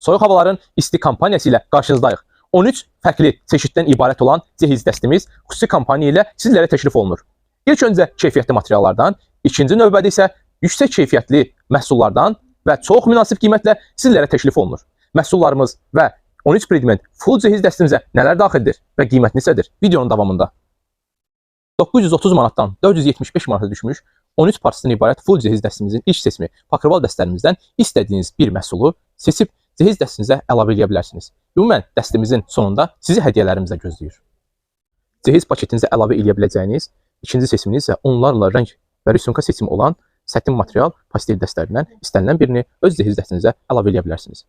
Soyuq havaların isti kampaniyası ilə qarşınızdayıq. 13 fərqli çeşiddən ibarət olan cehiz dəstimiz xüsusi kampaniya ilə sizlərə təklif olunur. İlk öncə keyfiyyətli materiallardan, ikinci növbədə isə yüksək keyfiyyətli məhsullardan və çox münasib qiymətlə sizlərə təklif olunur. Məhsullarımız və 13 prediment full cehiz dəstimizə nələr daxildir və qiymət neçədir? Videonun davamında. 930 manatdan 475 manata düşmüş 13 parçasından ibarət full cehiz dəstimizin ilk seçimi Pakırval dəstlərimizdən istədiyiniz bir məhsulu seçib cehiz dəstinizə əlavə edə bilərsiniz. Ümumən dəstimizin sonunda sizi hədiyyələrimizlə gözləyir. Cehiz paketinizə əlavə edə biləcəyiniz ikinci seçiminiz isə onlarla rəng və rüsumka seçimi olan sətin material pastel dəstlərindən istənilən birini öz cehiz dəstinizə əlavə edə bilərsiniz.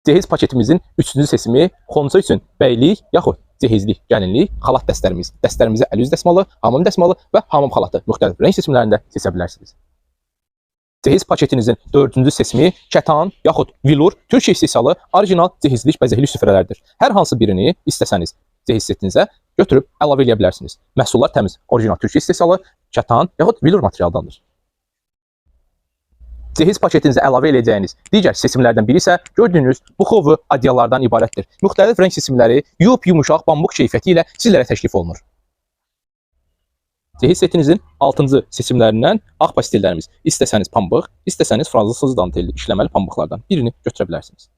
Cehiz paketimizin üçüncü seçimi xonça üçün bəylik yaxud cehizlik, gəlinlik, xalat dəstlərimiz. Dəstlərimizə əl-üz dəsmalı, hamam dəsmalı və hamam xalatı müxtəlif rəng seçimlərində seçə bilərsiniz. Cehiz paketinizin dördüncü seçimi kətan yaxud vilur Türkiyə istehsalı orijinal cehizlik bəzəkli süfrələrdir. Hər hansı birini istəsəniz cehiz setinizə götürüb əlavə edə bilərsiniz. Məhsullar təmiz, orijinal Türkiyə istehsalı kətan yaxud vilur materialdandır. Cehiz paketinizə əlavə edəcəyiniz digər seçimlərdən biri isə gördüyünüz buxovu adyalardan ibarətdir. Müxtəlif rəng seçimləri yumuşaq bambuk keyfiyyəti ilə sizlərə təklif olunur. Cehiz setinizin 6-cı seçimlərindən ağ pastellərimiz. İstəsəniz pambıq, istəsəniz fransız dantelli işləməli pambıqlardan birini götürə bilərsiniz.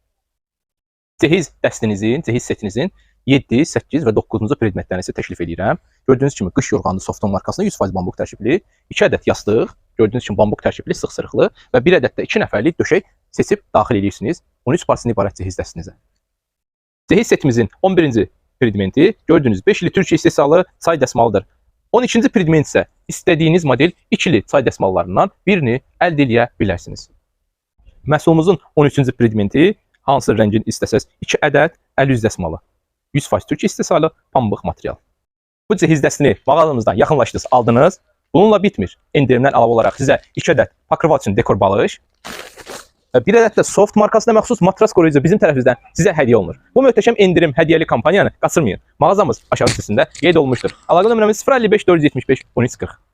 Cehiz dəstinizin, cehiz setinizin 7, 8 və 9-cu predmetlərini isə təklif edirəm. Gördüyünüz kimi qış yorğanlı Softon markasında 100% bambuk tərkibli, 2 ədəd yastıq, gördüyünüz kimi bambuk tərkibli sıx sırıqlı və 1 ədəd də 2 nəfərlik döşək seçib daxil edirsiniz 13 parçasından ibarət cehiz dəstinizə. Cehiz setimizin 11-ci predmenti gördüyünüz 5 ili Türkiyə istehsalı çay dəsmalıdır. 12-ci predment isə istədiyiniz model 2-li çay dəsmallarından birini əldə edə bilərsiniz. Məhsulumuzun 13-cü predmenti hansı rəngin istəsəz 2 ədəd əl-üz dəsmalı. 100% Türkiyə istehsalı pambıq material. Bu cehiz dəstini mağazamızdan yaxınlaşdınız, aldınız. Bununla bitmir. Endirimdən əlavə olaraq sizə 2 ədəd Pakırval üçün dekor balış və 1 ədəd də Soft markasına məxsus matras qoruyucu bizim tərəfimizdən sizə hədiyyə olunur. Bu möhtəşəm endirim hədiyyəli kampaniyanı qaçırmayın. Mağazamız aşağı hissəsində qeyd olunmuşdur. Əlaqə nömrəmiz 055 475 1340.